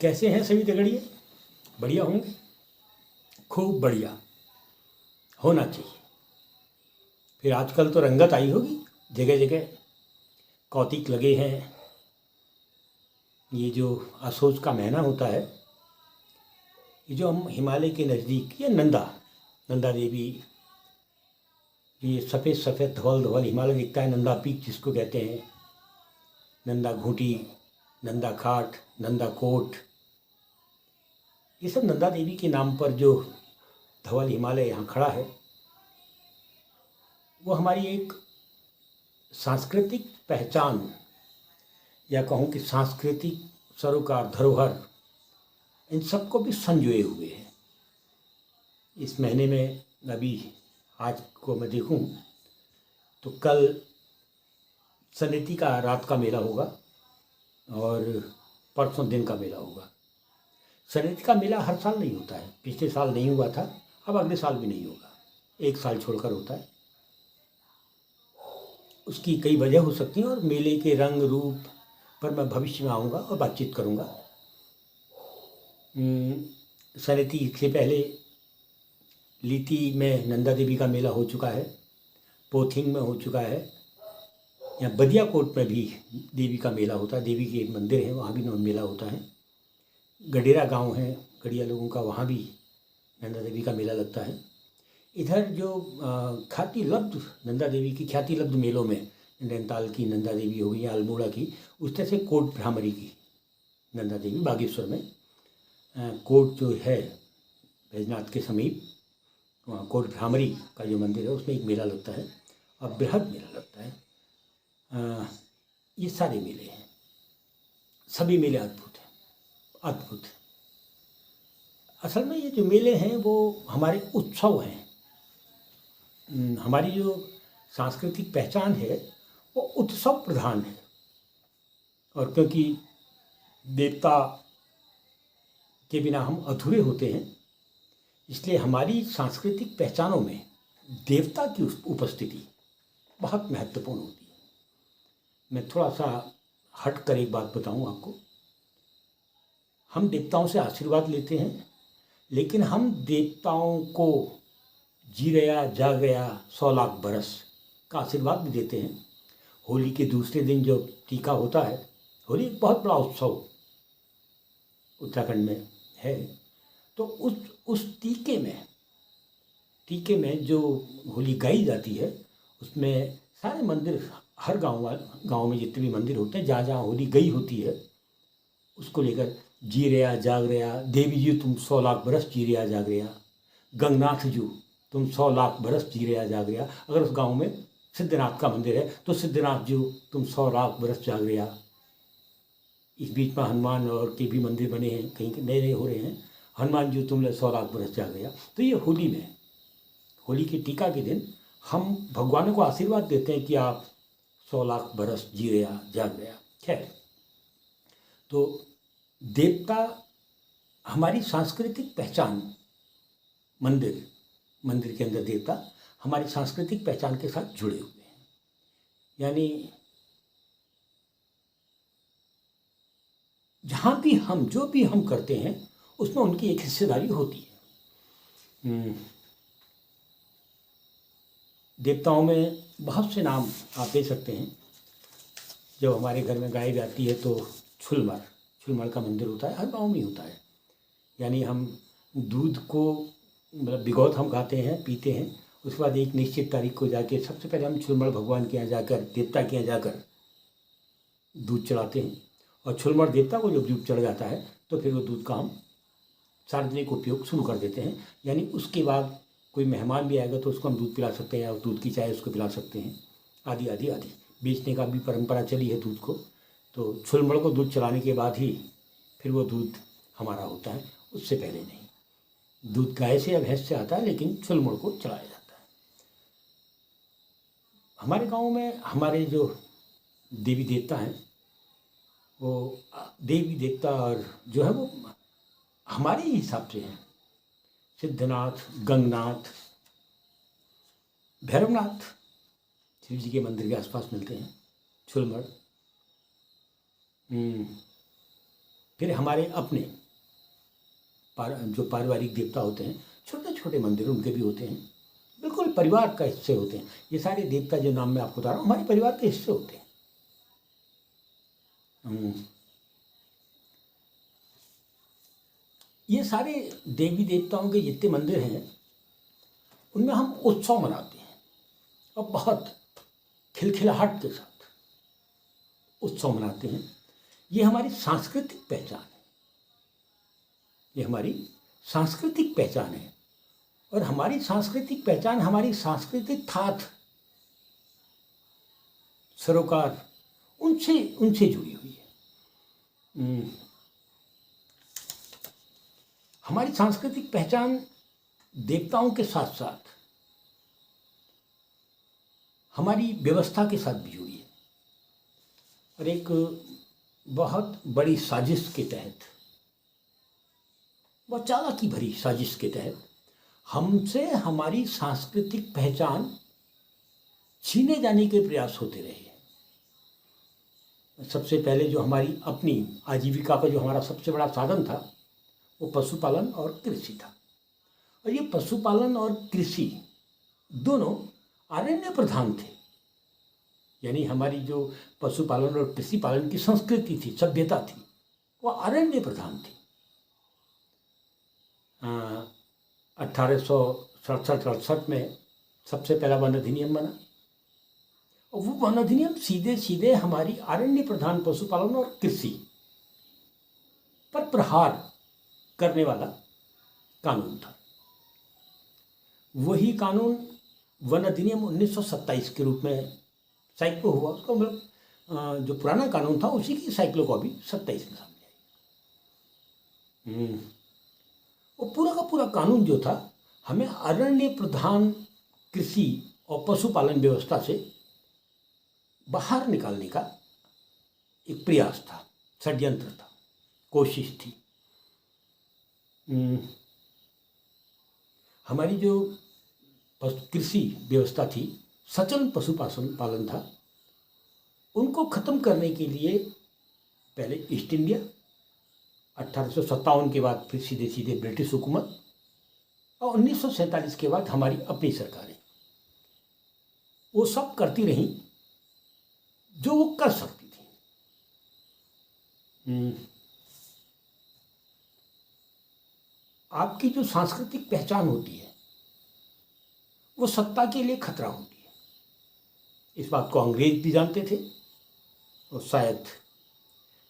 कैसे हैं सभी दगड़िए? बढ़िया होंगे। खूब बढ़िया होना चाहिए। फिर आजकल तो रंगत आई होगी, जगह जगह कौतिक लगे हैं। ये जो असोज का महीना होता है, ये जो हम हिमालय के नज़दीक, ये नंदा देवी, ये सफ़ेद सफ़ेद धवल धवल हिमालय दिखता है, नंदा पीक जिसको कहते हैं, नंदा घूंटी, नंदा खाट, नंदा कोट, ये सब नंदा देवी के नाम पर जो धवल हिमालय यहाँ खड़ा है, वो हमारी एक सांस्कृतिक पहचान, या कहूँ कि सांस्कृतिक सरोकार, धरोहर, इन सबको भी संजोए हुए है। इस महीने में अभी आज को मैं देखूं तो कल सनेती का रात का मेला होगा और परसों दिन का मेला होगा। सनेती का मेला हर साल नहीं होता है, पिछले साल नहीं हुआ था, अब अगले साल भी नहीं होगा, एक साल छोड़कर होता है। उसकी कई वजह हो सकती हैं और मेले के रंग रूप पर मैं भविष्य में आऊँगा और बातचीत करूँगा। सनेती से पहले लीती में नंदा देवी का मेला हो चुका है, पोथिंग में हो चुका है, यहाँ बदियाकोट में भी देवी का मेला होता है, देवी के मंदिर है, वहाँ भी मेला होता है। गडेरा गांव है गढ़िया लोगों का, वहाँ भी नंदा देवी का मेला लगता है। इधर जो ख्याति लब्ध नंदा देवी की ख्याति लब्ध मेलों में नैनीताल की नंदा देवी हो गई या अल्मोड़ा की, उस तरह से कोट भ्रामरी की नंदा देवी बागेश्वर में, कोट जो है बैजनाथ के समीप, वहाँ कोट भ्रामरी का जो मंदिर है उसमें एक मेला लगता है और बृहद मेला लगता है। ये सारे मेले हैं, सभी मेले अद्भुत हैं, अद्भुत। असल में ये जो मेले हैं वो हमारे उत्सव हैं। हमारी जो सांस्कृतिक पहचान है वो उत्सव प्रधान है, और क्योंकि देवता के बिना हम अधूरे होते हैं, इसलिए हमारी सांस्कृतिक पहचानों में देवता की उपस्थिति बहुत महत्वपूर्ण होती है। मैं थोड़ा सा हट कर एक बात बताऊं आपको। हम देवताओं से आशीर्वाद लेते हैं, लेकिन हम देवताओं को जी रहा जाग रहा 100 लाख बरस का आशीर्वाद भी देते हैं। होली के दूसरे दिन जो टीका होता है, होली एक बहुत बड़ा उत्सव उत्तराखंड में है, तो उस टीके में जो होली गाई जाती है, उसमें सारे मंदिर, हर गांव में जितने भी मंदिर होते हैं, जहाँ जहाँ होली गई होती है, उसको लेकर जी रहा जाग रहा, देवी जी तुम 100 लाख बरस जी रहा जाग रहा, गंगनाथ जी तुम 100 लाख बरस जी रहा जाग रहा। अगर उस गांव में सिद्धनाथ का मंदिर है तो सिद्धनाथ जी तुम 100 लाख बरस जाग रहा। इस बीच में हनुमान और के भी मंदिर बने हैं, कहीं नए नए हो रहे हैं, हनुमान जी तुम 100 लाख बरस जाग रहा। तो ये होली में, होली के टीका के दिन हम भगवानों को आशीर्वाद देते हैं कि आप 100 लाख बरस जी रहा जाग रहा। खैर, तो देवता हमारी सांस्कृतिक पहचान, मंदिर के अंदर देवता हमारी सांस्कृतिक पहचान के साथ जुड़े हुए हैं। यानी जहाँ भी हम जो भी हम करते हैं उसमें उनकी एक हिस्सेदारी होती है। देवताओं में बहुत से नाम आप दे सकते हैं। जब हमारे घर में गाय जाती है तो छुलमर का मंदिर होता है, हर गाँव में होता है। यानी हम दूध को, मतलब बिगौत हम खाते हैं, पीते हैं, उसके बाद एक निश्चित तारीख को जाके सबसे पहले हम छुलमर भगवान के यहाँ जाकर, देवता के यहाँ जाकर दूध चढ़ाते हैं, और छुलमर देवता को जब दूध चढ़ जाता है तो फिर वो दूध का हम सार्वजनिक उपयोग शुरू कर देते हैं। यानी उसके बाद कोई मेहमान भी आएगा तो उसको हम दूध पिला सकते हैं, और दूध की चाय उसको पिला सकते हैं, आदि आदि आदि। बेचने का भी परंपरा चली है दूध को। तो छुलमड़ को दूध चलाने के बाद ही फिर वो दूध हमारा होता है, उससे पहले नहीं। दूध गाय से या भैंस से आता है, लेकिन छुलमड़ को चलाया जाता है। हमारे गाँव में हमारे जो देवी देवता हैं, वो देवी देवता और जो है वो हमारे ही हिसाब से हैं। सिद्धनाथ, गंगनाथ, भैरवनाथ शिव जी के मंदिर के आसपास मिलते हैं, छुलमड़। फिर हमारे अपने जो पारिवारिक देवता होते हैं, छोटे छोटे मंदिर उनके भी होते हैं, बिल्कुल परिवार का हिस्से होते हैं। ये सारे देवता जो नाम मैं आपको बता रहा हूँ हमारे परिवार के हिस्से होते हैं। ये सारे देवी देवताओं के जितने मंदिर हैं उनमें हम उत्सव मनाते हैं और बहुत खिलखिलाहट के साथ उत्सव मनाते हैं। ये हमारी सांस्कृतिक पहचान है, ये हमारी सांस्कृतिक पहचान है। और हमारी सांस्कृतिक पहचान, हमारी सांस्कृतिक थाथ सरोकार उनसे जुड़ी हुई है। हमारी सांस्कृतिक पहचान देवताओं के साथ साथ हमारी व्यवस्था के साथ भी जुड़ी है। और एक बहुत बड़ी साजिश के तहत, बहुत चालाकी भरी साजिश के तहत हमसे हमारी सांस्कृतिक पहचान छीने जाने के प्रयास होते रहे। सबसे पहले जो हमारी अपनी आजीविका का जो हमारा सबसे बड़ा साधन था वो पशुपालन और कृषि था। और ये पशुपालन और कृषि दोनों अरण्य प्रधान थे, यानी हमारी जो पशुपालन और कृषि पालन की संस्कृति थी, सभ्यता थी, वो अरण्य प्रधान थी। 1867-68 में सबसे पहला वन अधिनियम बना और वो वन अधिनियम सीधे सीधे हमारी अरण्य प्रधान पशुपालन और कृषि पर प्रहार करने वाला कानून था। वही कानून वन अधिनियम 1927 के रूप में साइक्लो हुआ। उसका मतलब जो पुराना कानून था उसी की साइक्लो को अभी 27 में सामने आई। वो पूरा का पूरा कानून जो था हमें अरण्य प्रधान कृषि और पशुपालन व्यवस्था से बाहर निकालने का एक प्रयास था, षड्यंत्र था, कोशिश थी। हमारी जो कृषि व्यवस्था थी, सचल पशुपालन था, उनको ख़त्म करने के लिए पहले ईस्ट इंडिया, 1857 के बाद फिर सीधे सीधे ब्रिटिश हुकूमत और 1947 के बाद हमारी अपनी सरकारें, वो सब करती रहीं जो वो कर सकती थी। आपकी जो सांस्कृतिक पहचान होती है वो सत्ता के लिए खतरा होती है। इस बात को अंग्रेज भी जानते थे और शायद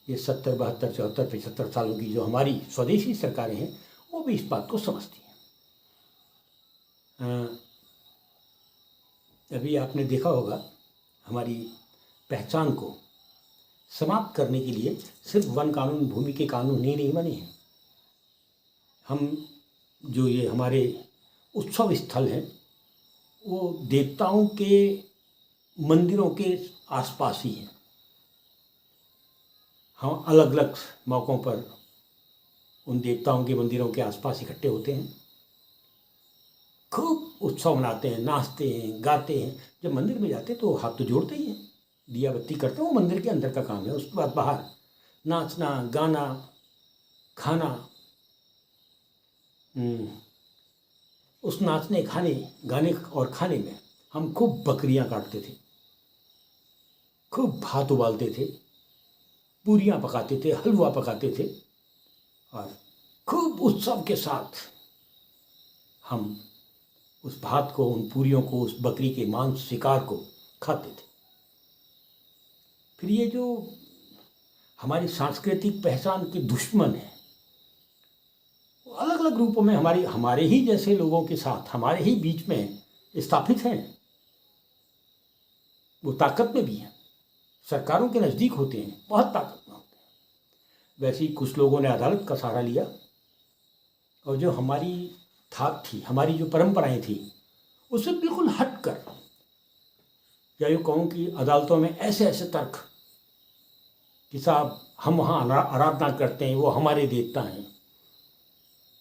ये 70, 72, 74, 75 सालों की जो हमारी स्वदेशी सरकारें हैं वो भी इस बात को समझती हैं। अभी आपने देखा होगा हमारी पहचान को समाप्त करने के लिए सिर्फ वन कानून, भूमि के कानून ही नहीं बने हैं। हम जो ये हमारे उत्सव स्थल हैं वो देवताओं के मंदिरों के आसपास ही हैं। हम अलग अलग मौक़ों पर उन देवताओं के मंदिरों के आसपास इकट्ठे होते हैं, खूब उत्सव मनाते हैं, नाचते हैं, गाते हैं। जब मंदिर में जाते हैं तो हाथ तो जोड़ते ही हैं, दिया बत्ती करते हैं, वो मंदिर के अंदर का काम है। उसके बाद बाहर नाचना, गाना, खाना, उस नाचने, खाने, गाने और खाने में हम खूब बकरियां काटते थे, खूब भात उबालते थे, पूरियां पकाते थे, हलवा पकाते थे और खूब उत्सव के साथ हम उस भात को, उन पूरियों को, उस बकरी के मांस शिकार को खाते थे। फिर ये जो हमारी सांस्कृतिक पहचान के दुश्मन हैं वो अलग अलग रूपों में हमारे ही जैसे लोगों के साथ, हमारे ही बीच में स्थापित हैं। वो ताकत में भी हैं, सरकारों के नज़दीक होते हैं, बहुत ताकत में होते हैं। वैसे ही कुछ लोगों ने अदालत का सहारा लिया और जो हमारी थाक थी, हमारी जो परंपराएं थी, उससे बिल्कुल हट कर, या यूँ कहूँ कि अदालतों में ऐसे ऐसे तर्क कि साहब हम वहाँ आराधना करते हैं, वो हमारे देवता हैं।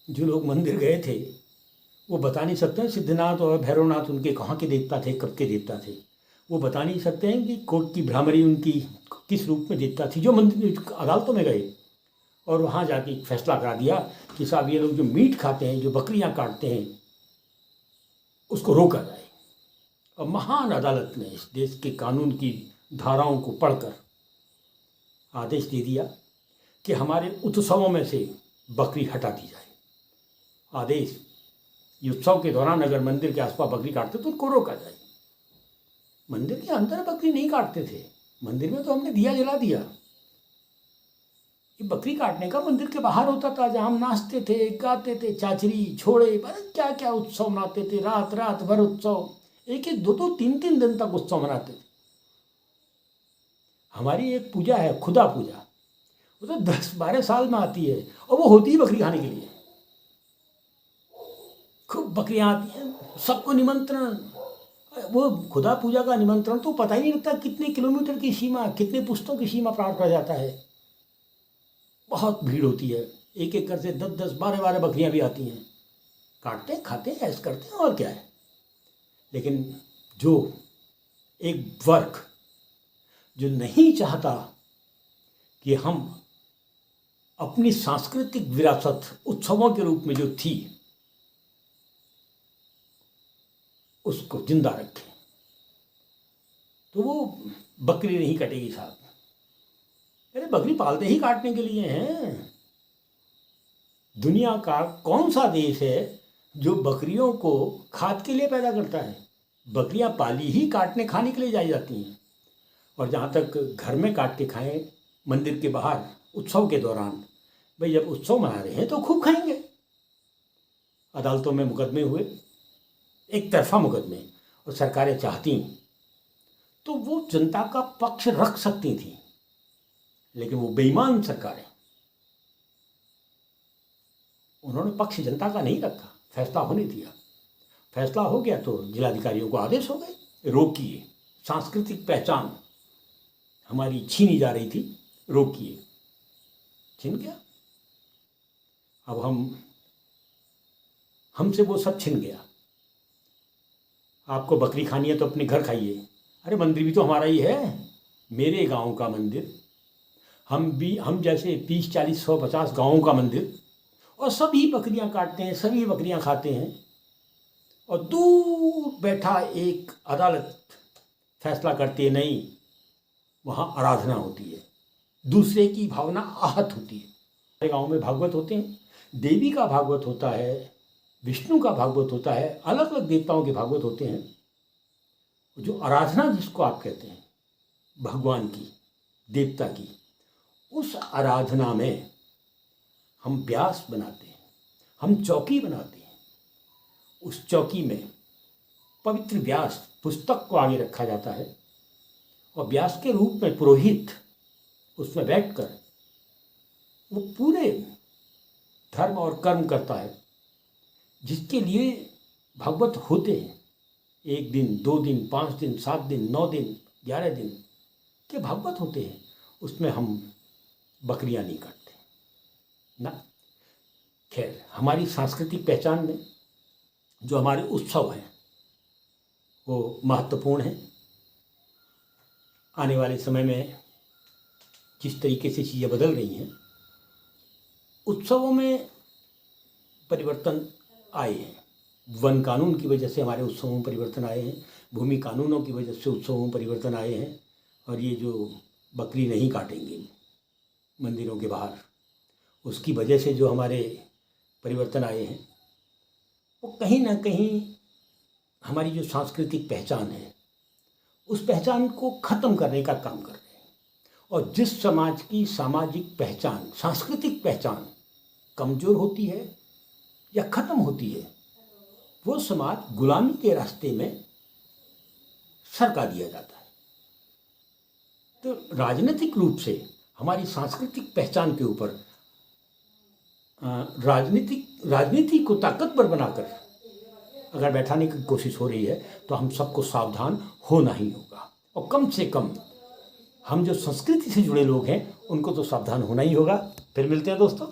जो लोग मंदिर गए थे वो बता नहीं सकते हैं सिद्धनाथ और भैरवनाथ उनके कहाँ के देवता थे, कब के देवता थे। वो बता नहीं सकते हैं कि कोर्ट की भ्रामरी उनकी किस रूप में देवता थी। जो मंदिर अदालतों में गए और वहाँ जाके एक फैसला करा दिया कि साहब ये लोग जो मीट खाते हैं, जो बकरियाँ काटते हैं, उसको रोका जाए। और महान अदालत ने इस देश के कानून की धाराओं को पढ़कर आदेश दे दिया कि हमारे उत्सवों में से बकरी हटा दी जाए। आदेश, ये उत्सव के दौरान अगर मंदिर के आसपास बकरी काटते तो उनको रोका जाए। मंदिर के अंदर बकरी नहीं काटते थे, मंदिर में तो हमने दिया जला दिया। ये बकरी काटने का मंदिर के बाहर होता था, जहाँ हम नाचते थे, गाते थे, चाचरी छोड़े, क्या क्या उत्सव मनाते थे, रात रात भर उत्सव, एक एक दो दो तीन तीन दिन तक उत्सव मनाते थे। हमारी एक पूजा है खुदा पूजा, वो तो 10-12 साल में आती है और वो होती है बकरी खाने के लिए। खूब बकरियाँ आती हैं, सबको निमंत्रण। वो खुदा पूजा का निमंत्रण तो पता ही नहीं लगता कितने किलोमीटर की सीमा, कितने पुस्तों की सीमा पार कर जाता है। बहुत भीड़ होती है, एक एक करके 10-10, 12-12 बकरियाँ भी आती हैं। काटते खाते ऐश करते हैं, और क्या है। लेकिन जो एक वर्ग जो नहीं चाहता कि हम अपनी सांस्कृतिक विरासत उत्सवों के रूप में जो थी उसको जिंदा रखें, तो वो बकरी नहीं कटेगी साहब। अरे बकरी पालते ही काटने के लिए हैं। दुनिया का कौन सा देश है जो बकरियों को खाद के लिए पैदा करता है? बकरियां पाली ही काटने खाने के लिए जाई जाती हैं। और जहाँ तक घर में काट के खाएं मंदिर के बाहर उत्सव के दौरान, भाई जब उत्सव मना रहे हैं तो खूब खाएंगे। अदालतों में मुकदमे हुए, एक तरफा मुकदमे, और सरकारें चाहती तो वो जनता का पक्ष रख सकती थी, लेकिन वो बेईमान सरकारें, उन्होंने पक्ष जनता का नहीं रखा, फैसला होने दिया। फैसला हो गया तो जिलाधिकारियों को आदेश हो गए, रोकिए, सांस्कृतिक पहचान हमारी छीनी जा रही थी, रोकिए। छिन गया। अब हमसे वो सब छिन गया। आपको बकरी खानी है तो अपने घर खाइए। अरे मंदिर भी तो हमारा ही है, मेरे गांव का मंदिर, हम जैसे 30, 40, 100, 50 गाँवों का मंदिर, और सभी बकरियां काटते हैं, सभी बकरियां खाते हैं। और दूर बैठा एक अदालत फैसला करती है, नहीं, वहाँ आराधना होती है, दूसरे की भावना आहत होती है। हमारे गाँव में भागवत होते हैं, देवी का भागवत होता है, विष्णु का भागवत होता है, अलग अलग देवताओं के भागवत होते हैं। जो आराधना जिसको आप कहते हैं भगवान की, देवता की, उस आराधना में हम व्यास बनाते हैं, हम चौकी बनाते हैं। उस चौकी में पवित्र व्यास पुस्तक को आगे रखा जाता है और व्यास के रूप में पुरोहित उसमें बैठकर वो पूरे धर्म और कर्म करता है जिसके लिए भागवत होते हैं। 1 दिन, 2 दिन, 5 दिन, 7 दिन, 9 दिन, 11 दिन के भागवत होते हैं। उसमें हम बकरियां नहीं काटते ना। खैर, हमारी सांस्कृतिक पहचान में जो हमारे उत्सव हैं वो महत्वपूर्ण हैं। आने वाले समय में जिस तरीके से चीज़ें बदल रही हैं, उत्सवों में परिवर्तन आए हैं। वन कानून की वजह से हमारे उत्सवों में परिवर्तन आए हैं, भूमि कानूनों की वजह से उत्सवों में परिवर्तन आए हैं। और ये जो बकरी नहीं काटेंगे मंदिरों के बाहर, उसकी वजह से जो हमारे परिवर्तन आए हैं, वो कहीं ना कहीं हमारी जो सांस्कृतिक पहचान है उस पहचान को ख़त्म करने का काम कर रहे हैं। और जिस समाज की सामाजिक पहचान, सांस्कृतिक पहचान कमज़ोर होती है या ख़त्म होती है, वो समाज गुलामी के रास्ते में सरका दिया जाता है। तो राजनीतिक रूप से हमारी सांस्कृतिक पहचान के ऊपर राजनीति को ताकतवर बनाकर अगर बैठाने की कोशिश हो रही है तो हम सबको सावधान होना ही होगा। और कम से कम हम जो संस्कृति से जुड़े लोग हैं उनको तो सावधान होना ही होगा। फिर मिलते हैं दोस्तों।